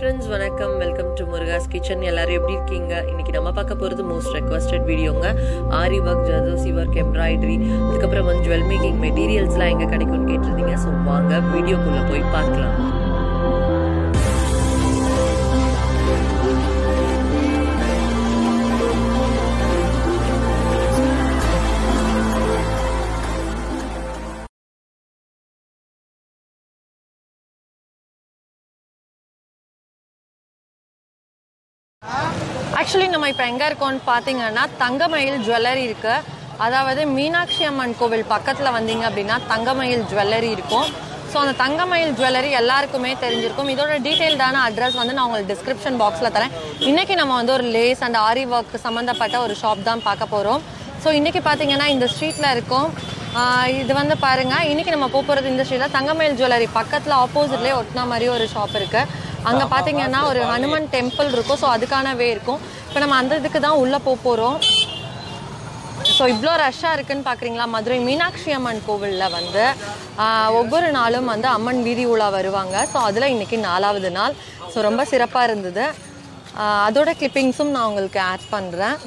friends, வணக்கம். Welcome to Muruga's kitchen. எல்லாரும் எப்படி இருக்கீங்க? இன்னைக்கு நம்ம பார்க்க போறது மோஸ்ட் ரெக்வெஸ்டட் வீடியோங்க. Aari work, zardosi work, embroidery, அதுக்கப்புறம் ஜுவல் மேக்கிங் மெட்டீரியல்ஸ்லாம் எங்க கிடைக்கும்னு கேட்டிருந்தீங்க. ஸோ வாங்க வீடியோக்குள்ள போய் பார்க்கலாம். ஆக்சுவலி நம்ம இப்போ எங்கே இருக்கோம்னு பார்த்தீங்கன்னா தங்கமயில் ஜுவல்லரி இருக்குது. அதாவது மீனாட்சி அம்மன் கோவில் பக்கத்தில் வந்தீங்க அப்படின்னா தங்கமயில் ஜுவல்லரி இருக்கும். ஸோ அந்த தங்கமயில் ஜுவல்லரி எல்லாருக்குமே தெரிஞ்சிருக்கும். இதோட டீட்டெயில்டான அட்ரஸ் வந்து நான் உங்களுக்கு டிஸ்கிரிப்ஷன் பாக்ஸில் தரேன். இன்றைக்கி நம்ம வந்து ஒரு லேஸ் அண்ட் ஆரி ஒர்க் சம்மந்தப்பட்ட ஒரு ஷாப் தான் பார்க்க போகிறோம். ஸோ இன்றைக்கி பார்த்தீங்கன்னா இந்த ஸ்ட்ரீட்டில் இருக்கும். இது வந்து பாருங்கள், இன்றைக்கி நம்ம போகிறது இந்த ஸ்ட்ரீட்டில் தங்கமயில் ஜுவல்லரி பக்கத்தில் ஆப்போசிட்லேயே ஒட்டினா மாதிரி ஒரு ஷாப் இருக்குது. அங்கே பார்த்தீங்கன்னா ஒரு ஹனுமன் டெம்பிள் இருக்கும். ஸோ அதுக்கான வே இருக்கும். இப்போ நம்ம அந்த இதுக்கு தான் உள்ளே போகிறோம். ஸோ இவ்வளோ ரஷ்ஷாக இருக்குதுன்னு பார்க்குறீங்களா? மதுரை மீனாட்சி அம்மன் கோவிலில் வந்து ஒவ்வொரு நாளும் வந்து அம்மன் வீதி உலா வருவாங்க. ஸோ அதில் இன்றைக்கி 4வது நாள். ஸோ ரொம்ப சிறப்பாக இருந்தது. அதோட கிளிப்பிங்ஸும் நான் உங்களுக்கு ஆட் பண்ணுறேன்.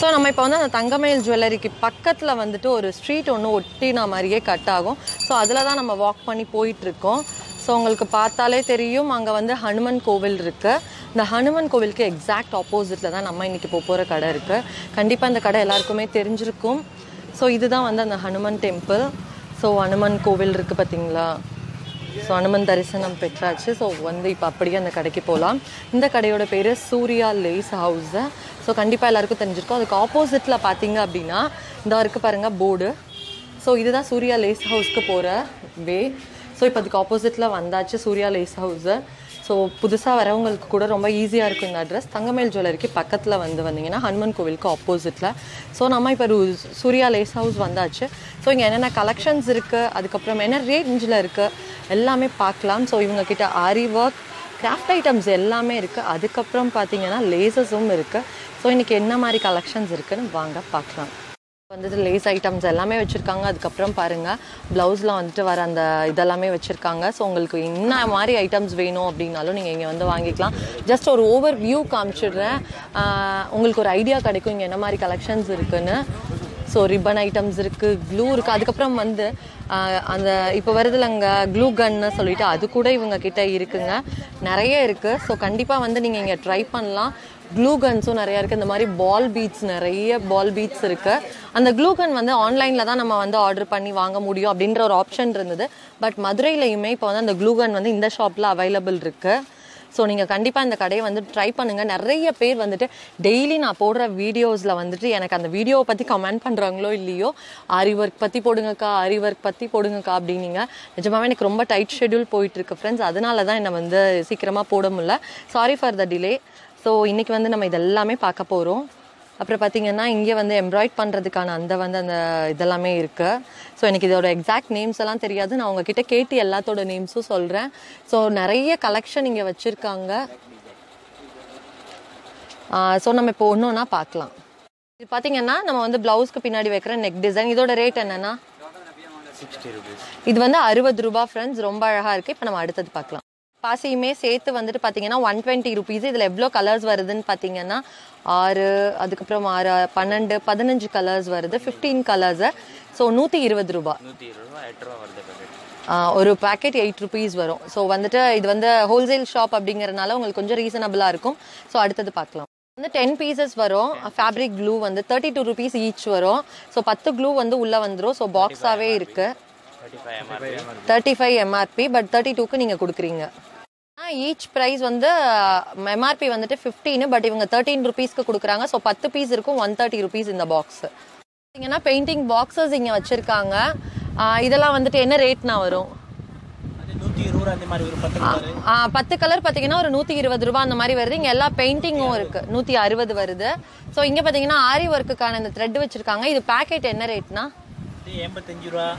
ஸோ நம்ம இப்போ வந்து அந்த தங்கமயில் ஜுவல்லரிக்கு பக்கத்தில் வந்துட்டு ஒரு ஸ்ட்ரீட் ஒன்று ஒட்டின மாதிரியே கட் ஆகும். ஸோ அதில் தான் நம்ம வாக் பண்ணி போயிட்டுருக்கோம். ஸோ உங்களுக்கு பார்த்தாலே தெரியும், அங்கே வந்து ஹனுமன் கோவில் இருக்குது. இந்த ஹனுமன் கோவிலுக்கு எக்ஸாக்ட் ஆப்போசிட்டில் தான் நம்ம இன்றைக்கி போகிற கடை இருக்குது. கண்டிப்பாக இந்த கடை எல்லாருக்குமே தெரிஞ்சிருக்கும். ஸோ இதுதான் வந்து அந்த ஹனுமன் டெம்பிள். ஸோ ஹனுமன் கோவில் இருக்குது பார்த்தீங்களா? ஸோ ஹனுமன் தரிசனம் பெற்றாச்சு. ஸோ வந்து இப்போ அப்படியே அந்த கடைக்கு போகலாம். இந்த கடையோட பேர் சூர்யா லேஸ் ஹவுஸு. ஸோ கண்டிப்பாக எல்லாருக்கும் தெரிஞ்சிருக்கும். அதுக்கு ஆப்போசிட்டில் பார்த்தீங்க அப்படின்னா இந்த இருக்குது பாருங்கள் போர்டு. ஸோ இதுதான் சூர்யா லேஸ் ஹவுஸ்க்கு போகிற வே. ஸோ இப்போ அதுக்கு ஆப்போசிட்டில் வந்தாச்சு சூர்யா லேஸ் ஹவுஸு. ஸோ புதுசாக வரவங்களுக்கு கூட ரொம்ப ஈஸியாக இருக்கும் இந்த அட்ரஸ். தங்கமயில் ஜுவல்லரிக்கு பக்கத்தில் வந்தீங்கன்னா ஹனுமன் கோவிலுக்கு ஆப்போசிட்டில். ஸோ நம்ம இப்போ சூர்யா லேஸ் ஹவுஸ் வந்தாச்சு. ஸோ இங்கே என்னென்ன கலெக்ஷன்ஸ் இருக்குது, அதுக்கப்புறம் என்ன ரேஞ்சில் இருக்குது எல்லாமே பார்க்கலாம். ஸோ இவங்கக்கிட்ட ஆரி ஒர்க், கிராஃப்ட் ஐட்டம்ஸ் எல்லாமே இருக்குது. அதுக்கப்புறம் பார்த்தீங்கன்னா லேசஸும் இருக்குது. ஸோ இன்றைக்கி என்ன மாதிரி கலெக்ஷன்ஸ் இருக்குதுன்னு வாங்க பார்க்கலாம். வந்துட்டு லேஸ் ஐட்டம்ஸ் எல்லாமே வச்சுருக்காங்க. அதுக்கப்புறம் பாருங்கள் ப்ளவுஸில் வந்துட்டு வர அந்த இதெல்லாமே வச்சுருக்காங்க. ஸோ உங்களுக்கு என்ன மாதிரி ஐட்டம்ஸ் வேணும் அப்படின்னாலும் நீங்கள் இங்கே வந்து வாங்கிக்கலாம். ஜஸ்ட் ஒரு ஓவர் வியூ காமிச்சிடுறேன், உங்களுக்கு ஒரு ஐடியா கிடைக்கும் இங்கே என்ன மாதிரி கலெக்ஷன்ஸ் இருக்குதுன்னு. ஸோ ரிப்பன் ஐட்டம்ஸ் இருக்குது, க்ளூ இருக்குது. அதுக்கப்புறம் வந்து அந்த இப்போ வருதுலங்க க்ளூ கன்னு சொல்லிவிட்டு அது கூட இவங்க கிட்டே இருக்குங்க, நிறைய இருக்குது. ஸோ கண்டிப்பாக வந்து நீங்கள் இங்கே ட்ரை பண்ணலாம். க்ளூ கன்ஸும் நிறையா இருக்குது. இந்த மாதிரி பால் பீட்ஸ், நிறைய பால் பீட்ஸ் இருக்குது. அந்த க்ளூ கன் வந்து ஆன்லைனில் தான் நம்ம வந்து ஆர்டர் பண்ணி வாங்க முடியும் அப்படின்ற ஒரு ஆப்ஷன் இருந்தது. பட் மதுரையிலையுமே இப்போ வந்து அந்த க்ளூ கன் வந்து இந்த ஷாப்பில் அவைலபிள் இருக்குது. ஸோ நீங்கள் கண்டிப்பாக இந்த கடையை வந்து ட்ரை பண்ணுங்கள். நிறைய பேர் வந்துட்டு டெய்லி நான் போடுற வீடியோஸில் வந்துட்டு எனக்கு அந்த வீடியோவை பற்றி கமெண்ட் பண்ணுறாங்களோ இல்லையோ, ஆரி ஒர்க் பற்றி போடுங்கக்கா, ஆரி ஒர்க் பற்றி போடுங்கக்கா அப்படின்னீங்க. நிஜமாகவே எனக்கு ரொம்ப டைட் ஷெட்யூல் போயிட்டுருக்கு ஃப்ரெண்ட்ஸ். அதனால தான் என்னை வந்து சீக்கிரமாக போட முடியல. Sorry for the delay. So இன்றைக்கி வந்து நம்ம இதெல்லாமே பார்க்க போகிறோம். அப்புறம் பார்த்திங்கன்னா இங்கே வந்து எம்ப்ராய்ட் பண்ணுறதுக்கான அந்த இதெல்லாமே இருக்குது. ஸோ எனக்கு இதோட எக்ஸாக்ட் நேம்ஸ் எல்லாம் தெரியாது. நான் உங்ககிட்ட கேட்டு எல்லாத்தோட நேம்ஸும் சொல்கிறேன். ஸோ நிறைய கலெக்ஷன் இங்கே வச்சுருக்காங்க. ஸோ நம்ம இப்போ ஒன்று ஒன்றா பார்க்கலாம். இது பார்த்திங்கன்னா நம்ம வந்து ப்ளவுஸ்க்கு பின்னாடி வைக்கிற நெக் டிசைன். இதோட ரேட் என்னென்னா 60 rupees. இது வந்து 60 ரூபா ஃப்ரெண்ட்ஸ். ரொம்ப அழகாக இருக்குது. இப்போ நம்ம அடுத்தது பார்க்கலாம். பாசியுமே சேர்த்து வந்துட்டு பார்த்தீங்கன்னா 120 ருபீஸ். இதில் எவ்வளோ கலர்ஸ் வருதுன்னு பார்த்தீங்கன்னா 6, அதுக்கப்புறம் 6, 12, 15 கலர்ஸ் வருது. 15 கலர்ஸு. ஸோ 120 ரூபா. 120 ரூபா, 8 ரூபா வருது பேக்கெட். ஒரு பேக்கெட் 8 ருபீஸ் வரும். ஸோ வந்துட்டு இது வந்து ஹோல்சேல் ஷாப் அப்படிங்கிறதுனால உங்களுக்கு கொஞ்சம் ரீசனபிளாக இருக்கும். ஸோ அடுத்தது பார்க்கலாம். வந்து 10 பீசஸ் வரும். ஃபேப்ரிக் க்ளூ வந்து 32 ருபீஸ் ஈச் வரும். ஸோ 10 க்ளூ வந்து உள்ளே வந்துடும். ஸோ பாக்ஸாகவே இருக்குது. 35 எம்ஆர்பி. பட் 32க்கு நீங்கள் கொடுக்குறீங்க. ஈச் ப்ரைஸ் வந்து எம்ஆர்பி வந்துட்டு 15, பட் இவங்க 13 ருபீஸ்க்கு கொடுக்குறாங்க. ஸோ 10 பீஸ் இருக்கும், 130 ருபீஸ் இந்த பாக்ஸ். பார்த்தீங்கன்னா பெயிண்டிங் பாக்ஸஸ் இங்கே வச்சுருக்காங்க. இதெல்லாம் வந்துட்டு என்ன ரேட்னா வரும்? 10 கலர் பார்த்தீங்கன்னா ஒரு 120 ரூபா அந்த மாதிரி வருது. இங்கே எல்லா பெயிண்டிங்கும் இருக்குது. 160 வருது. ஸோ இங்கே பார்த்தீங்கன்னா ஆரி ஒர்க்குக்கான இந்த த்ரெட் வச்சுருக்காங்க. இது பேக்கெட் என்ன ரேட்னா 85 ரூபா.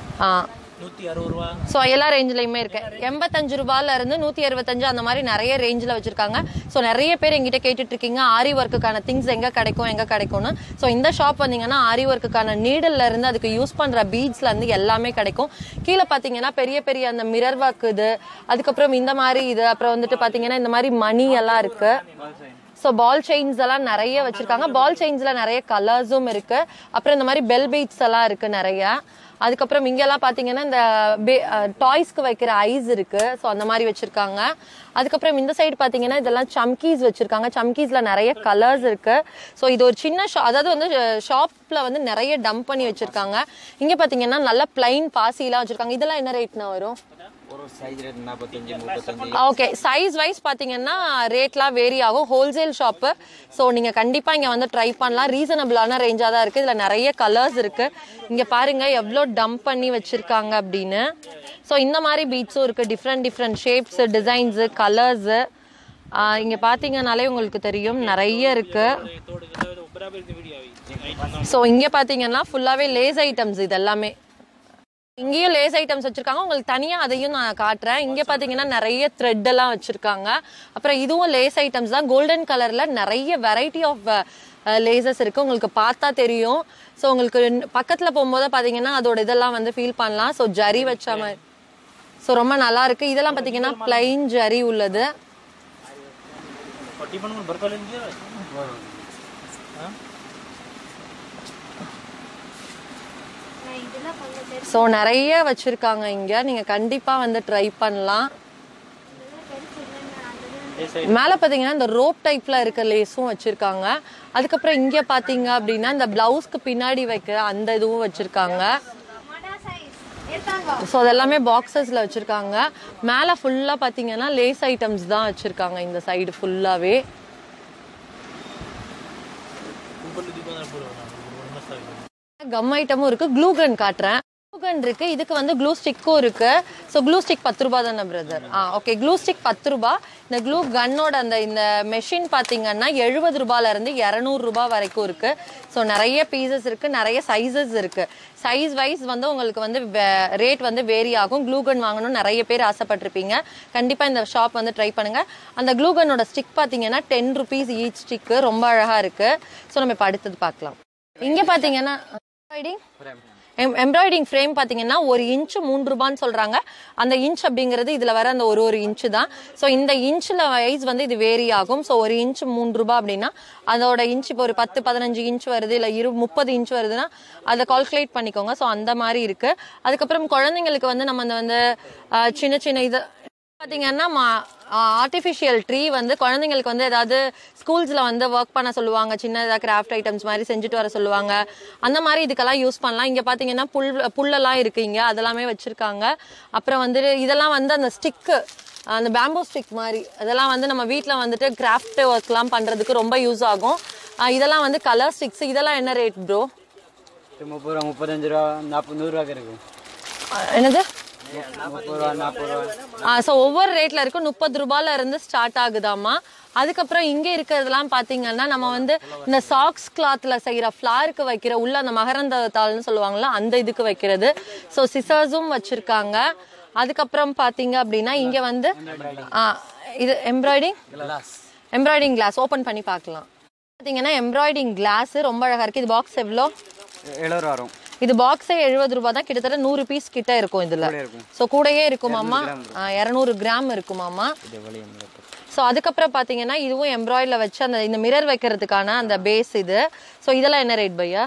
160 ரூபா. ஸோ எல்லா ரேஞ்சிலையுமே இருக்கு. 85 ரூபாயில இருந்து 165 அந்த மாதிரி நிறைய ரேஞ்சில் வச்சிருக்காங்க. ஸோ நிறைய பேர் எங்கிட்ட கேட்டுட்டு இருக்கீங்க ஆரி ஒர்க்குக்கான திங்ஸ் எங்க கிடைக்கும்னு. ஸோ இந்த ஷாப் வந்தீங்கன்னா ஆரி ஒர்க்குக்கான நீடல்ல இருந்து அதுக்கு யூஸ் பண்ற பீட்ஸ்ல இருந்து எல்லாமே கிடைக்கும். கீழே பாத்தீங்கன்னா பெரிய பெரிய அந்த மிரர் ஒர்க் இது, அதுக்கப்புறம் இந்த மாதிரி இது, அப்புறம் வந்துட்டு பாத்தீங்கன்னா இந்த மாதிரி மணி எல்லாம் இருக்கு. ஸோ பால் செயின்ஸ் எல்லாம் நிறைய வச்சிருக்காங்க. பால் செயின்ஸ்ல நிறைய கலர்ஸும் இருக்கு. அப்புறம் இந்த மாதிரி பெல் பீட்ஸ் எல்லாம் இருக்கு நிறைய. அதுக்கப்புறம் இங்கெல்லாம் பாத்தீங்கன்னா இந்த டாய்ஸ்க்கு வைக்கிற ஐஸ் இருக்கு. ஸோ அந்த மாதிரி வச்சிருக்காங்க. அதுக்கப்புறம் இந்த சைடு பாத்தீங்கன்னா இதெல்லாம் சம்கீஸ் வச்சிருக்காங்க. சம்கீஸ்ல நிறைய கலர்ஸ் இருக்கு. ஸோ இது ஒரு சின்ன அதாவது வந்து ஷாப்ல வந்து நிறைய டம்ப் பண்ணி வச்சிருக்காங்க. இங்க பாத்தீங்கன்னா நல்ல பிளைன் பாசி எல்லாம் வச்சிருக்காங்க. இதெல்லாம் என்ன ரேட்னா வரும்? ஒரு size rate 45 35. Okay, size wise பாத்தீங்கன்னா ரேட்லாம் வேரி ஆகும். Wholesale shop. ஸோ நீங்க கண்டிப்பா இங்க வந்து ட்ரை பண்ணலாம். ரீசனபிளான ரேஞ்சா தான் இருக்கு. இதுல நிறைய கலர்ஸ் இருக்கு. இங்க பாருங்க எவ்வளோ டம்ப் பண்ணி வச்சிருக்காங்க அப்படின்னு. ஸோ இந்த மாதிரி பீட்ஸும் இருக்கு. Different shapes, designs, colours. இங்க பாத்தீங்கன்னாலே உங்களுக்கு தெரியும் நிறைய இருக்கு. ஸோ இங்க பாத்தீங்கன்னா ஃபுல்லாவே லேஸ் ஐட்டம்ஸ் இது எல்லாமே. இங்கேயும் லேஸ் ஐட்டம்ஸ் வச்சிருக்காங்க. உங்களுக்கு தனியா அதையும் நான் காட்டுறேன். இங்க பாத்தீங்கன்னா நிறைய த்ரெட் எல்லாம் வச்சிருக்காங்க. அப்புறம் இதுவும் லேஸ் ஐட்டம்ஸ் தான். கோல்டன் கலர்ல நிறைய வெரைட்டி ஆஃப் லேசஸ் இருக்கு. உங்களுக்கு பார்த்தா தெரியும். ஸோ உங்களுக்கு பக்கத்துல போகும்போது பாத்தீங்கன்னா அதோட இதெல்லாம் வந்து ஃபீல் பண்ணலாம். ஸோ ஜரி வச்ச மாதிரி. ஸோ ரொம்ப நல்லா இருக்கு. இதெல்லாம் பாத்தீங்கன்னா பிளைன் ஜரி உள்ளது. ஸோ நிறைய வச்சிருக்காங்க இங்க. நீங்க கண்டிப்பா வந்து ட்ரை பண்ணலாம். மேல பாத்தீங்கன்னா இந்த ரோப் டைப்ல இருக்க லேஸும் வச்சிருக்காங்க. அதுக்கப்புறம் இங்க பாத்தீங்க அப்படின்னா இந்த பிளவுஸ்க்கு பின்னாடி வைக்கிற அந்த இதுவும் வச்சிருக்காங்க. ஸோ அதெல்லாமே பாக்ஸஸ்ல வச்சிருக்காங்க. மேல ஃபுல்லா பாத்தீங்கன்னா லேஸ் ஐட்டம்ஸ் தான் வச்சிருக்காங்க. இந்த சைடு ஃபுல்லாவே கம் ஐட்டமும் இருக்கு. க்ளூ கன் காட்டுறேன். க்ளூ கன் இருக்கு. இதுக்கு வந்து க்ளூ ஸ்டிக்கும் இருக்கு. ஸோ க்ளூ ஸ்டிக் 10 ரூபாய் தானே பிரதர்? ஓகே, க்ளூ ஸ்டிக் 10 ரூபாய். இந்த க்ளூ கன்னோட இந்த மெஷின் பாத்தீங்கன்னா 70 ரூபாயில இருந்து 200 ரூபாய் வரைக்கும் இருக்கு. ஸோ நிறைய பீசஸ் இருக்கு, நிறைய சைசஸ் இருக்கு. சைஸ் வைஸ் வந்து உங்களுக்கு வந்து ரேட் வந்து வேரி ஆகும். க்ளூ கன் வாங்கணும்னு நிறைய பேர் ஆசைப்பட்டிருப்பீங்க. கண்டிப்பா இந்த ஷாப் வந்து ட்ரை பண்ணுங்க. அந்த க்ளூ கன்னோட ஸ்டிக் பாத்தீங்கன்னா 10 rupees ஈச் ஸ்டிக். ரொம்ப அழகா இருக்கு. ஸோ நம்ம இப்போ அடுத்தது பார்க்கலாம். இங்க பாத்தீங்கன்னா எம்ப்ராய்டிங் ஃப்ரேம் பாத்தீங்கன்னா 1 இன்ச் 3 ரூபான்னு சொல்றாங்க. அந்த இன்ச் அப்படிங்கிறது இதுல வர அந்த ஒரு இன்ச் தான். ஸோ இந்த இன்ச்ல வைஸ் வந்து இது வேரி ஆகும். ஸோ 1 இன்ச் 3 ரூபாய் அப்படின்னா அதோட இன்ச் இப்போ ஒரு 10-15 இன்ச் வருது, இல்ல 30 இன்ச் வருதுன்னா அதை கால்குலேட் பண்ணிக்கோங்க. ஸோ அந்த மாதிரி இருக்கு. அதுக்கப்புறம் குழந்தைங்களுக்கு வந்து நம்ம வந்து சின்ன இது பாத்தீங்கன்னா ஆர்டிஃபிஷியல் ட்ரீ வந்து குழந்தைங்களுக்கு வந்து ஏதாவது ஸ்கூல்ஸ்ல வந்து ஒர்க் பண்ண சொல்லுவாங்க. சின்ன ஏதாவது கிராஃப்ட் ஐட்டம்ஸ் மாதிரி செஞ்சுட்டு வர சொல்லுவாங்க. அந்த மாதிரி இதுக்கெல்லாம் யூஸ் பண்ணலாம். இங்க பாத்தீங்கன்னா புல்லெல்லாம் இருக்கு. இங்க அதெல்லாமே வச்சிருக்காங்க. அப்புறம் வந்து இதெல்லாம் வந்து அந்த ஸ்டிக்கு, அந்த பேம்போ ஸ்டிக் மாதிரி அதெல்லாம் வந்து நம்ம வீட்டுல வந்துட்டு கிராஃப்ட் ஒர்க் எல்லாம் பண்றதுக்கு ரொம்ப யூஸ் ஆகும். இதெல்லாம் வந்து கலர் ஸ்டிக்ஸ். இதெல்லாம் என்ன ரேட் ப்ரோ? 30 ரூபா, 35 ரூபா, 40 100 ரூபாய்க்கு இருக்கு. என்னது? 30 ரூபா, 40 ரூபா. ஸோ ஒவ்வொரு ரேட்ல இருக்கும். 30 ரூபாயில இருந்து ஸ்டார்ட் ஆகுதாமா. அதுக்கப்புறம் இங்க இருக்கிறதெல்லாம் பாத்தீங்கன்னா நம்ம வந்து இந்த சாக்ஸ் கிளாத்ல செய்யற ஃபிளாருக்கு வைக்கிற உள்ள அந்த மகரந்த தாள்னு சொல்லுவாங்கல்ல, அந்த இதுக்கு வைக்கிறது. ஸோ சிசர்ஸும் வச்சிருக்காங்க. அதுக்கப்புறம் பாத்தீங்க அப்படின்னா இங்க வந்து இது எம்ப்ராய்டிங் கிளாஸ் ஓபன் பண்ணி பார்க்கலாம். பாத்தீங்கன்னா எம்ப்ராய்டிங் கிளாஸ் ரொம்ப அழகா இருக்கு. இது பாக்ஸ் எவ்வளோ? 70 ரூபா வரும். இது பாக்ஸே 70 ரூபாய் தான். கிட்டத்தட்ட 100 பீஸ் கிட்ட இருக்கும். இதுல ஸோ கூடயே இருக்குமாமா. 200 கிராம் இருக்குமாமா. ஸோ அதுக்கப்புறம் பாத்தீங்கன்னா இதுவும் எம்ப்ராய்டரியில வச்சு அந்த இந்த மிரர் வைக்கிறதுக்கான அந்த பேஸ் இது. ஸோ இதெல்லாம் என்ன ரேட் பையா?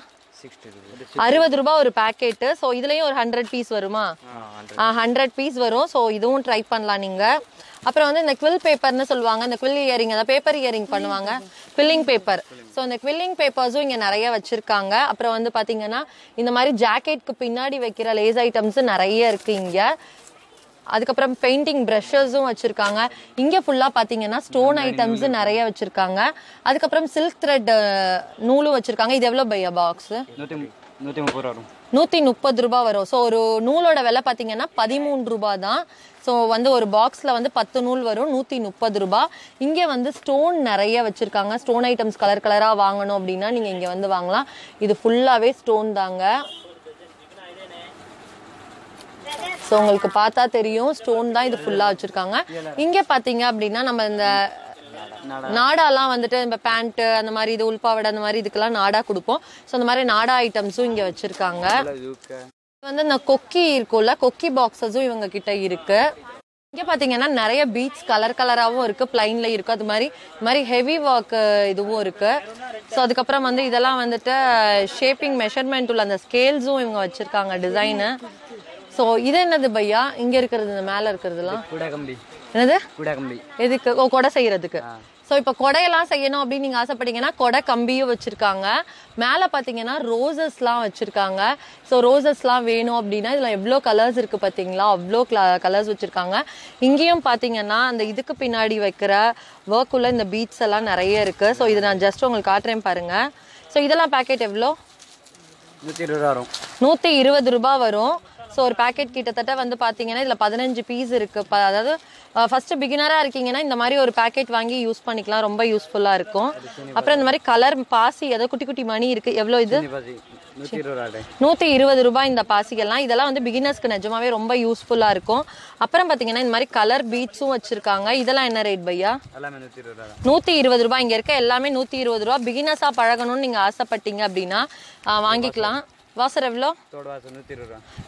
60 ரூபாய் ஒரு பேக்கெட்டு. ஸோ இதுலயும் ஒரு 100 பீஸ் வருமா? 100 பீஸ் வரும். ஸோ இதுவும் ட்ரை பண்ணலாம் நீங்க. அப்புறம் வந்து இந்த குவில் பேப்பர்னு சொல்லுவாங்க. இந்த குவில் இயரிங், அதாவது பேப்பர் இயரிங் பண்ணுவாங்க, குவில்லிங் பேப்பர். ஸோ இந்த குவில்லிங் பேப்பர்ஸும் இங்க நிறைய வச்சிருக்காங்க. அப்புறம் வந்து பாத்தீங்கன்னா இந்த மாதிரி ஜாக்கெட்க்கு பின்னாடி வைக்கிற லேஸ் ஐட்டம்ஸ் நிறைய இருக்கு இங்க. அதுக்கப்புறம் பெயிண்டிங் பிரஷஸும் வச்சிருக்காங்க. இங்க ஃபுல்லா பாத்தீங்கன்னா ஸ்டோன் ஐட்டம்ஸ் நிறைய வச்சிருக்காங்க. அதுக்கப்புறம் சில்க் த்ரெட் நூலும் வச்சிருக்காங்க. இது எவ்வளவு பையா பாக்ஸ்? 130 ரூபாய் வரும். ஸோ ஒரு நூலோட விலை பாத்தீங்கன்னா 13 ரூபாய் தான். ஸோ வந்து ஒரு பாக்ஸ்ல வந்து 10 நூல் வரும். 130 ரூபாய். இங்க வந்து ஸ்டோன் நிறைய வச்சிருக்காங்க. ஸ்டோன் ஐட்டம்ஸ் கலர் கலரா வாங்கணும் அப்படின்னா நீங்க இங்க வந்து வாங்கலாம். இது ஃபுல்லாவே ஸ்டோன் தாங்க. ஸோ உங்களுக்கு பார்த்தா தெரியும் ஸ்டோன் தான் இது ஃபுல்லாக வச்சுருக்காங்க. இங்கே பார்த்தீங்க அப்படின்னா நம்ம இந்த நாடாலாம் வந்துட்டு இந்த பேண்ட்டு அந்த மாதிரி இது உள்பாவடை அந்த மாதிரி இதுக்கெல்லாம் நாடா கொடுப்போம். ஸோ அந்த மாதிரி நாடா ஐட்டம்ஸும் இங்கே வச்சுருக்காங்க. வந்து இந்த கொக்கி இருக்கும்ல, கொக்கி பாக்ஸஸும் இவங்க கிட்ட இருக்கு. இங்கே பார்த்தீங்கன்னா நிறைய பீட்ஸ் கலர் கலராகவும் இருக்குது, பிளைன்ல இருக்குது. அது மாதிரி ஹெவி ஒர்க் இதுவும் இருக்குது. ஸோ அதுக்கப்புறம் வந்து இதெல்லாம் வந்துட்டு ஷேப்பிங் மெஷர்மெண்ட் உள்ள அந்த ஸ்கேல்ஸும் இவங்க வச்சுருக்காங்க டிசைனு. ஸோ இது என்னது பையா இங்கே இருக்கிறது, இந்த மேலே இருக்கிறதுலாம் என்னது? எதுக்கு? கொடை செய்யறதுக்கு. ஸோ இப்போ கொடையெல்லாம் செய்யணும் அப்படின்னு நீங்கள் ஆசைப்பட்டீங்கன்னா கொடை கம்பியும் வச்சுருக்காங்க. மேலே பார்த்தீங்கன்னா ரோசஸ்லாம் வச்சுருக்காங்க. ஸோ ரோசஸ்லாம் வேணும் அப்படின்னா இதில் எவ்வளோ கலர்ஸ் இருக்குது பார்த்தீங்களா, அவ்வளோ கலர்ஸ் வச்சுருக்காங்க. இங்கேயும் பார்த்தீங்கன்னா அந்த இதுக்கு பின்னாடி வைக்கிற ஒர்க்குள்ள இந்த பீட்ஸ் எல்லாம் நிறைய இருக்குது. ஸோ இது நான் ஜஸ்ட் உங்களுக்கு காட்டுறேன் பாருங்கள். ஸோ இதெல்லாம் பேக்கெட் எவ்வளோ? 120 ரூபா வரும். ஸோ ஒரு பேக்கெட் கிட்டத்தட்ட வந்து பார்த்தீங்கன்னா இதில் 15 பீஸ் இருக்குது. அதாவது ஃபஸ்ட்டு பிகினராக இருக்கீங்கன்னா இந்த மாதிரி ஒரு பேக்கெட் வாங்கி யூஸ் பண்ணிக்கலாம், ரொம்ப யூஸ்ஃபுல்லாக இருக்கும். அப்புறம் இந்த மாதிரி கலர் பாசி ஏதோ குட்டி குட்டி மணி இருக்குது. எவ்வளோ இது? 120 ரூபாய் இந்த பாசிகள்லாம். இதெல்லாம் வந்து பிகினர்ஸ்க்கு நிஜமாவே ரொம்ப யூஸ்ஃபுல்லாக இருக்கும். அப்புறம் பார்த்தீங்கன்னா இந்த மாதிரி கலர் பீட்ஸும் வச்சுருக்காங்க. இதெல்லாம் என்ன ரேட் பையா? 120 ரூபாய். இங்கே இருக்க எல்லாமே 120 ரூபா. பிகினர்ஸாக பழகணும்னு நீங்கள் ஆசைப்பட்டீங்க அப்படின்னா வாங்கிக்கலாம். வாசர் எவ்வளோ?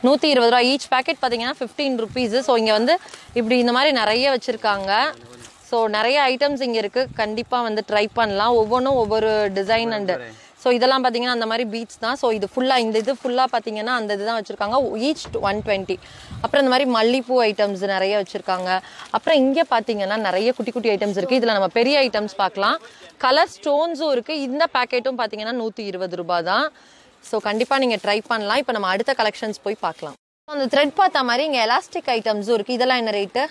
120 ரூபா. ஈச் பேக்கெட் பார்த்தீங்கன்னா 15 ருபீஸ். ஸோ இங்கே வந்து இப்படி இந்த மாதிரி நிறைய வச்சுருக்காங்க. ஸோ நிறைய ஐட்டம்ஸ் இங்கே இருக்குது, கண்டிப்பாக வந்து ட்ரை பண்ணலாம். ஒவ்வொன்றும் ஒவ்வொரு டிசைன் அண்டு. ஸோ இதெல்லாம் பார்த்தீங்கன்னா அந்த மாதிரி பீட்ஸ் தான். ஸோ இது ஃபுல்லாக இந்த இது ஃபுல்லாக பார்த்தீங்கன்னா அந்த இது தான் வச்சுருக்காங்க. ஈச் 120. அப்புறம் இந்த மாதிரி மல்லிப்பூ ஐட்டம்ஸ் நிறைய வச்சுருக்காங்க. அப்புறம் இங்கே பார்த்தீங்கன்னா நிறைய குட்டி குட்டி ஐட்டம்ஸ் இருக்குது. இதில் நம்ம பெரிய ஐட்டம்ஸ் பார்க்கலாம். கலர் ஸ்டோன்ஸும் இருக்குது. இந்த பேக்கெட்டும் பார்த்தீங்கன்னா 120 ரூபா தான். ஸோ கண்டிப்பாக நீங்கள் ட்ரை பண்ணலாம். இப்போ நம்ம அடுத்த கலெக்ஷன்ஸ் போய் பார்க்கலாம். அந்த த்ரெட் பார்த்த மாதிரி இங்கே எலாஸ்டிக் ஐட்டம்ஸும் இருக்குது. இதெல்லாம் என்ன ரேட்டு?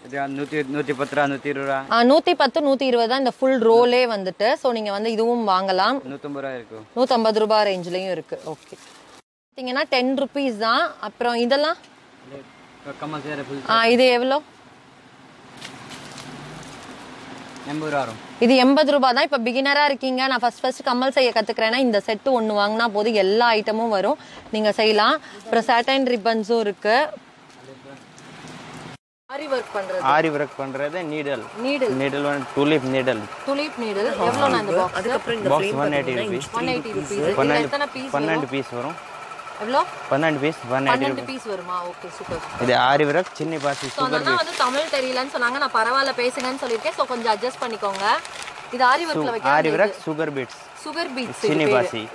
110 120 தான் இந்த ஃபுல் ரோலே வந்துட்டு. ஸோ நீங்கள் வந்து இதுவும் வாங்கலாம். 150 ரூபா ரேஞ்சிலையும் இருக்குது. ஓகே, பார்த்தீங்கன்னா 10 ருபீஸ் தான். அப்புறம் இதெல்லாம் இது எவ்வளோ? இது 80 ரூபாய் தான். இப்போ பிகினராக இருக்கீங்க, நான் ஃபர்ஸ்ட் கம்மல் செய்ய கற்றுக்கிறேன்னா இந்த செட்டு ஒன்று வாங்கினா போதும், எல்லா ஐட்டமும் வரும், நீங்கள் செய்யலாம். அப்புறம் சாட்டைன் ரிப்பன்ஸும் இருக்கு. ஆரி ஒர்க் பண்றது நீடல் வந்து டூலிப் நீடல் எவ்வளோ? அந்த பாக்ஸ் 180 ரூபீஸ். 12 பீஸ் வரும். எவ்வளோ? 12 பீஸ் 180 பீஸ் வருமா? Okay, super. இது ஆரி ஒர்க் சின்ன பாசி சுகர் பீட்ஸ். வந்து தமிழ் தெரியலன்னு சொன்னாங்க, நான் பரவாயில்ல பேசுங்கன்னு சொல்லிருக்கேன். சோ கொஞ்சம் அட்ஜஸ்ட் பண்ணிக்கோங்க. இது ஆரி ஒர்க்ல வைக்க ஆரி ஒர்க் சுகர் பீட்ஸ்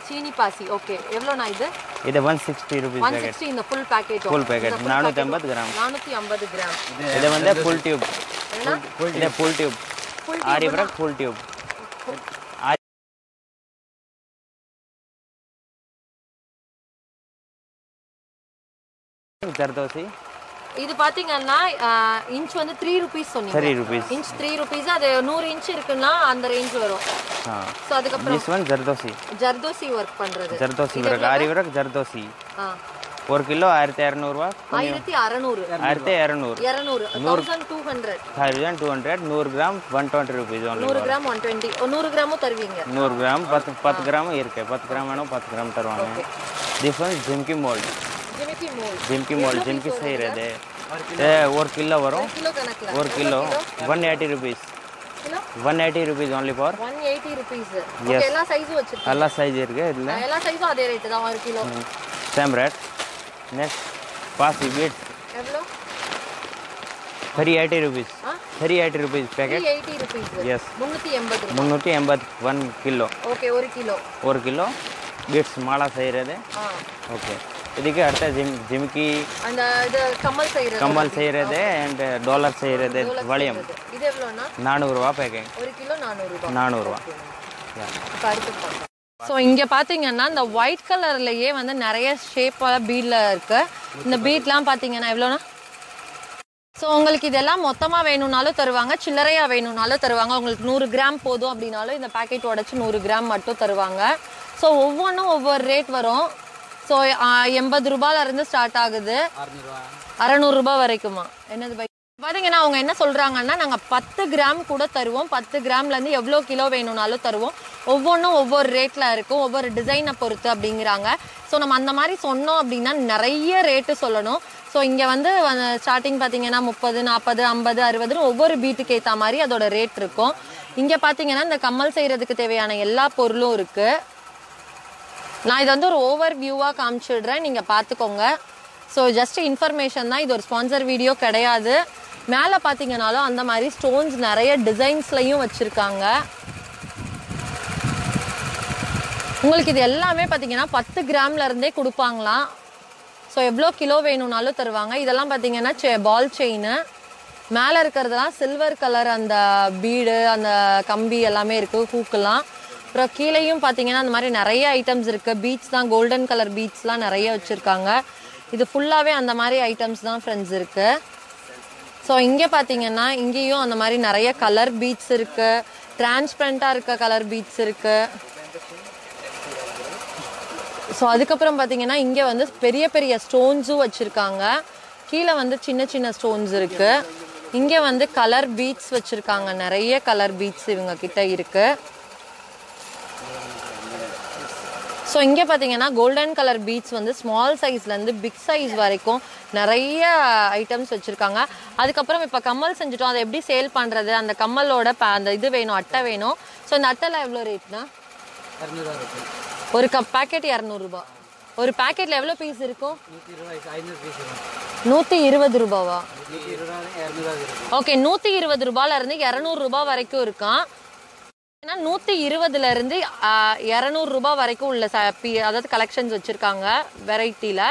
சீனி பாசி. ஓகே, எவ்வளவுனா இது? இது 160 ரூபீஸ் பேக்கெட். 160 இந்த ஃபுல் பேக்கெட் 450 கிராம். 450 கிராம். இது வந்து ஃபுல் டியூப். இது ஃபுல் டியூப் ஆரி ஒர்க் ஃபுல் டியூப். ஜர்தோசி இது பாத்தீங்கன்னா இன்ச் வந்து 3 ரூபீஸ் சொன்னீங்க. 3 ரூபீஸ் இன்ச் 3 ரூபீஸ். அது 100 இன்ச் இருக்குன்னா அந்த ரேஞ்ச் வரும். சோ அதுக்கு அப்புறம் this one ஜர்தோசி வர்க் பண்றது. ஜர்தோசி வர்க் ஆரி வர்க் ஜர்தோசி 1 கிலோ 1200 ரூபாய். 1200 1200 100 கிராம் 120 ரூபீஸ். 100 கிராம் 120. 100 கிராமும் தருவீங்க? 100 கிராம் 10 கிராம் இருக்கு. 10 கிராம் வேணும், 10 கிராம் தருவாங்க. this one ஜிம்கி மோல்ட் செய்யறது 1 கிலோ வரும். 1 kilo 180 rupees. 180 rupees only for 180 rupees. Okay, எல்லா சைஸும் வச்சிருக்கீங்க? எல்லா சைஸ் இருக்கு இதுல. எல்லா சைஸும் அதே ரேட் தான் 1 கிலோ. Same rate. நெக்ஸ்ட் பாசி பீட் எவ்வளவு? 380 rupees. 380 rupees packet. 380 rupees. Yes 380 1 கிலோ. ஓகே, 1 கிலோ பீட்ஸ் மாலா செய்யறது. ஓகே, இதுக்கு அடுத்த ஜிமிக்கி அந்த இது கம்மல் செய்யறது அண்ட் டாலர் செய்யறது வால்யூம். இது எவ்வளவுனா? 400 ரூபாய் பேக்கிங். 1 கிலோ 400 ரூபாய். ஸோ இங்கே பார்த்தீங்கன்னா இந்த ஒயிட் கலர்லயே வந்து நிறைய ஷேப்பாக பீட்ல இருக்கு. இந்த பீட்லாம் பார்த்தீங்கன்னா எவ்வளோனா? ஸோ உங்களுக்கு இதெல்லாம் மொத்தமாக வேணும்னாலும் தருவாங்க, சில்லறையாக வேணும்னாலும் தருவாங்க. உங்களுக்கு 100 கிராம் போதும் அப்படின்னாலும் இந்த பேக்கெட் உடச்சி 100 கிராம் மட்டும் தருவாங்க. ஸோ ஒவ்வொன்றும் ஒவ்வொரு ரேட் வரும். ஸோ 80 ரூபாயில இருந்து ஸ்டார்ட் ஆகுது. 600 ரூபாய் வரைக்குமா? என்னது பை? பார்த்தீங்கன்னா அவங்க என்ன சொல்கிறாங்கன்னா நாங்கள் 10 கிராம் கூட தருவோம், 10 கிராம்லேருந்து எவ்வளோ கிலோ வேணும்னாலும் தருவோம், ஒவ்வொன்றும் ஒவ்வொரு ரேட்டில் இருக்கும், ஒவ்வொரு டிசைனை பொறுத்து அப்படிங்கிறாங்க. ஸோ நம்ம அந்த மாதிரி சொன்னோம் அப்படின்னா நிறைய ரேட்டு சொல்லணும். ஸோ இங்கே வந்து ஸ்டார்டிங் பார்த்தீங்கன்னா 30, 40, 50, 60 ஒவ்வொரு பீட்டுக்கு ஏற்ற மாதிரி அதோட ரேட் இருக்கும். இங்கே பார்த்தீங்கன்னா இந்த கம்மல் செய்கிறதுக்கு தேவையான எல்லா பொருளும் இருக்குது. நான் இதை வந்து ஒரு ஓவர் வியூவாக காமிச்சிடுறேன், நீங்கள் பார்த்துக்கோங்க. ஸோ ஜஸ்ட் இன்ஃபர்மேஷன் தான், இது ஒரு ஸ்பான்சர் வீடியோ கிடையாது. மேலே பார்த்தீங்கன்னாலும் அந்த மாதிரி ஸ்டோன்ஸ் நிறைய டிசைன்ஸ்லையும் வச்சுருக்காங்க. உங்களுக்கு இது எல்லாமே பார்த்தீங்கன்னா 10 கிராம்லேருந்தே கொடுப்பாங்களாம். ஸோ எவ்வளோ கிலோ வேணும்னாலும் தருவாங்க. இதெல்லாம் பார்த்தீங்கன்னா பால் செயின், மேலே இருக்கிறதெல்லாம் சில்வர் கலர் அந்த பீடு அந்த கம்பி எல்லாமே இருக்குது, ஹூக்கெல்லாம். அப்புறம் கீழேயும் பார்த்தீங்கன்னா அந்த மாதிரி நிறைய ஐட்டம்ஸ் இருக்குது. பீட்ஸ் தான், கோல்டன் கலர் பீட்ஸ்லாம் நிறைய வச்சுருக்காங்க. இது ஃபுல்லாகவே அந்த மாதிரி ஐட்டம்ஸ் தான் ஃப்ரெண்ட்ஸ் இருக்குது. ஸோ இங்கே பார்த்தீங்கன்னா இங்கேயும் அந்த மாதிரி நிறைய கலர் பீட்ஸ் இருக்குது, டிரான்ஸ்பரண்ட்டாக இருக்க கலர் பீட்ஸ் இருக்குது. ஸோ அதுக்கப்புறம் பார்த்தீங்கன்னா இங்கே வந்து பெரிய பெரிய ஸ்டோன்ஸும் வச்சுருக்காங்க. கீழே வந்து சின்ன சின்ன ஸ்டோன்ஸ் இருக்குது. இங்கே வந்து கலர் பீட்ஸ் வச்சுருக்காங்க, நிறைய கலர் பீட்ஸ் இவங்க கிட்ட இருக்குது. ஸோ இங்கே பார்த்தீங்கன்னா கோல்டன் கலர் பீட்ஸ் வந்து ஸ்மால் சைஸ்லேருந்து பிக் சைஸ் வரைக்கும் நிறைய ஐட்டம்ஸ் வச்சுருக்காங்க. அதுக்கப்புறம் இப்போ கம்மல் செஞ்சுட்டோம், அதை எப்படி சேல் பண்ணுறது, அந்த கம்மலோட அந்த இது வேணும், அட்டை வேணும். ஸோ இந்த அட்டையில் எவ்வளோ ரேட்னா? 200 ஒரு பேக்கெட் 200 ரூபா. ஒரு பேக்கெட்டில் எவ்வளோ பீஸ் இருக்கும்? 120 ரூபாவா? ஓகே, 120 ரூபாயிலேருந்து 200 ரூபா வரைக்கும் இருக்கான். ஏன்னா 120லேருந்து 200 ரூபா வரைக்கும் உள்ள அதாவது கலெக்ஷன்ஸ் வச்சுருக்காங்க வெரைட்டியில்.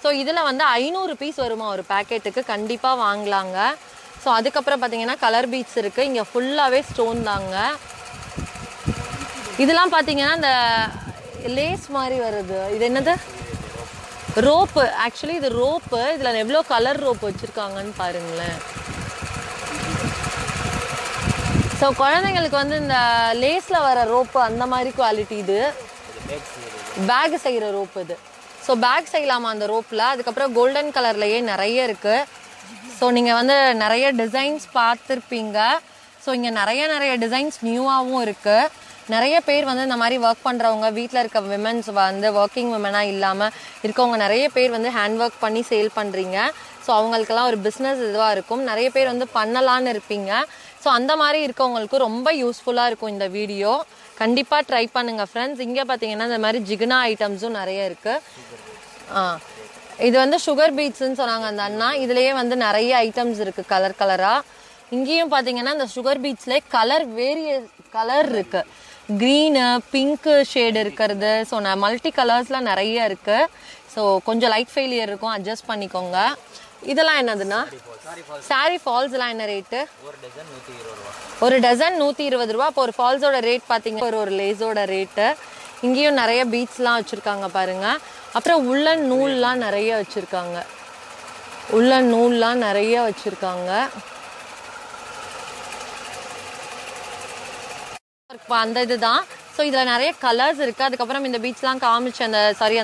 ஸோ இதில் வந்து 500 பீஸ் வருமா ஒரு பேக்கெட்டுக்கு, கண்டிப்பாக வாங்கலாங்க. ஸோ அதுக்கப்புறம் பார்த்தீங்கன்னா கலர் பீட்ஸ் இருக்குது. இங்கே ஃபுல்லாகவே ஸ்டோன் தாங்க. இதெல்லாம் பார்த்தீங்கன்னா இந்த லேஸ் மாதிரி வருது, இது என்னது? ரோப்பு. ஆக்சுவலி இது ரோப்பு. இதில் எவ்வளோ கலர் ரோப்பு வச்சுருக்காங்கன்னு பாருங்களேன். ஸோ குழந்தைங்களுக்கு வந்து இந்த லேஸில் வர ரோப்பு அந்த மாதிரி குவாலிட்டி. இது பேக் செய்கிற ரோப்பு இது. ஸோ பேக் செய்யலாமா அந்த ரோப்பில். அதுக்கப்புறம் கோல்டன் கலர்லேயே நிறைய இருக்குது. ஸோ நீங்கள் வந்து நிறைய டிசைன்ஸ் பார்த்துருப்பீங்க. ஸோ இங்கே நிறைய டிசைன்ஸ் நியூவாகவும் இருக்குது. நிறைய பேர் வந்து இந்த மாதிரி ஒர்க் பண்ணுறவங்க, வீட்டில் இருக்க விமென்ஸ் வந்து ஒர்க்கிங் விமனாக இல்லாமல் இருக்கவங்க நிறைய பேர் வந்து ஹேண்ட் ஒர்க் பண்ணி சேல் பண்ணுறீங்க. ஸோ அவங்களுக்கெல்லாம் ஒரு பிஸ்னஸ் இதுவாக இருக்கும். நிறைய பேர் வந்து பண்ணலான்னு இருப்பீங்க. ஸோ அந்த மாதிரி இருக்கவங்களுக்கு ரொம்ப யூஸ்ஃபுல்லாக இருக்கும் இந்த வீடியோ. கண்டிப்பாக ட்ரை பண்ணுங்கள் ஃப்ரெண்ட்ஸ். இங்கே பார்த்தீங்கன்னா இந்த மாதிரி ஜிகினா ஐட்டம்ஸும் நிறைய இருக்குது. இது வந்து சுகர் பீட்ஸ்ன்னு சொன்னாங்க அந்த அண்ணா. இதுலேயே வந்து நிறைய ஐட்டம்ஸ் இருக்குது கலர் கலராக. இங்கேயும் பார்த்தீங்கன்னா இந்த சுகர் பீட்ஸ்லேயே கலர் இருக்குது. க்ரீனு, பிங்க்கு ஷேடு இருக்கிறது. ஸோ மல்டி கலர்ஸ்லாம் நிறைய இருக்குது. ஸோ கொஞ்சம் லைட் ஃபெயிலியர் இருக்கும், அட்ஜஸ்ட் பண்ணிக்கோங்க. இதெல்லாம் என்னதுன்னா சாரி ஃபால்ஸ்லாம் என்ன ரேட்டு? ஒரு டசன் 120 ரூபா. அப்போ ஒரு ஃபால்ஸோட ரேட் பார்த்தீங்கன்னா ஒரு லேஸோட ரேட்டு. இங்கேயும் நிறைய பீட்ஸ்லாம் வச்சுருக்காங்க பாருங்கள். அப்புறம் உள்ளன் நூல்லாம் நிறைய வச்சுருக்காங்க. உள்ளன் நூல்லாம் நிறைய வச்சுருக்காங்க. அந்த இதுதான். ஸோ இதில் நிறைய கலர்ஸ் இருக்குது. அதுக்கப்புறம் இந்த பீட்ஸ்லாம் காமிச்சேன்,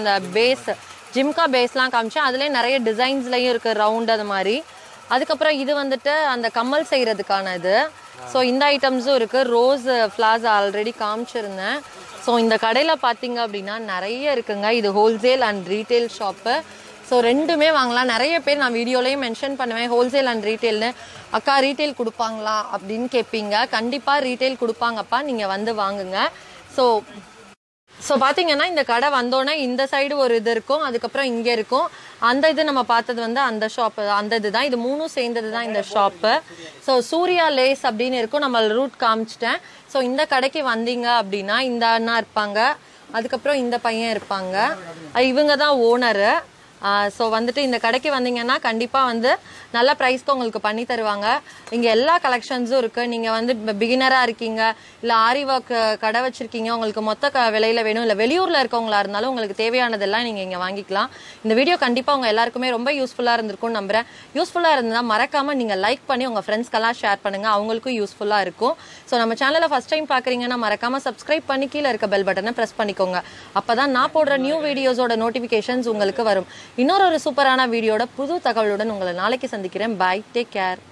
அந்த பேஸ் ஜிம்கா பேஸ்லாம் காமிச்சேன். அதுலேயே நிறைய டிசைன்ஸ்லையும் இருக்குது, ரவுண்ட் அது மாதிரி. அதுக்கப்புறம் இது வந்துட்டு அந்த கம்மல் செய்கிறதுக்கான இது. ஸோ இந்த ஐட்டம்ஸும் இருக்குது. ரோஸ் ஃப்ளார்ஸ் ஆல்ரெடி காமிச்சிருந்தேன். ஸோ இந்த கடையில் பார்த்தீங்க அப்படின்னா நிறைய இருக்குங்க. இது wholesale and retail shop. So ரெண்டுமே வாங்கலாம். நிறைய பேர் நான் வீடியோலையும் மென்ஷன் பண்ணுவேன், ஹோல்சேல் அண்ட் ரீட்டெயில்னு. அக்கா ரீட்டெயில் கொடுப்பாங்களா அப்படின்னு கேட்பீங்க. கண்டிப்பாக ரீட்டெயில் கொடுப்பாங்கப்பா, நீங்கள் வந்து வாங்குங்க. ஸோ பார்த்தீங்கன்னா இந்த கடை வந்தோன்னே இந்த சைடு ஒரு இது இருக்கும், அதுக்கப்புறம் இங்கே இருக்கும். அந்த இது நம்ம பார்த்தது வந்து அந்த ஷாப்பு, அந்த இது தான். இது மூணும் சேர்ந்தது தான் இந்த ஷாப்பு. ஸோ சூர்யா லேஸ் அப்படின்னு இருக்கும். நம்ம ரூட் காமிச்சிட்டேன். ஸோ இந்த கடைக்கு வந்தீங்க அப்படின்னா இந்த அண்ணா இருப்பாங்க, அதுக்கப்புறம் இந்த பையன் இருப்பாங்க. இவங்க தான் ஓனரு. ஸோ வந்துட்டு இந்த கடைக்கு வந்தீங்கன்னா கண்டிப்பாக வந்து நல்ல ப்ரைஸ்க்கு உங்களுக்கு பண்ணி தருவாங்க. இங்கே எல்லா கலெக்ஷன்ஸும் இருக்குது. நீங்கள் வந்து பிகினராக இருக்கீங்க, இல்லை ஆரி ஒர்க் கடை வச்சுருக்கீங்க, உங்களுக்கு மொத்த விலையில் வேணும், இல்லை வெளியூரில் இருக்கவங்களா இருந்தாலும் உங்களுக்கு தேவையானதெல்லாம் நீங்கள் இங்கே வாங்கிக்கலாம். இந்த வீடியோ கண்டிப்பாக உங்கள் எல்லாருக்குமே ரொம்ப யூஸ்ஃபுல்லாக இருந்திருக்கும்னு நம்புகிறேன். யூஸ்ஃபுல்லாக இருந்தால் மறக்காமல் நீங்கள் லைக் பண்ணி உங்கள் ஃப்ரெண்ட்ஸ்க்கெல்லாம் ஷேர் பண்ணுங்கள், அவங்களுக்கும் யூஸ்ஃபுல்லாக இருக்கும். ஸோ நம்ம சேனலை ஃபஸ்ட் டைம் பார்க்குறீங்கன்னா மறக்காமல் சப்ஸ்கிரைப் பண்ணி கீழே இருக்க பெல் பட்டனை ப்ரெஸ் பண்ணிக்கோங்க. அப்போ தான் நான் போடுற நியூ வீடியோஸோட நோட்டிஃபிகேஷன்ஸ் உங்களுக்கு வரும். இன்னொரு சூப்பரான வீடியோட புது தகவலுடன் உங்களை நாளைக்கு சந்திக்கிறேன். பாய், டேக் கேர்.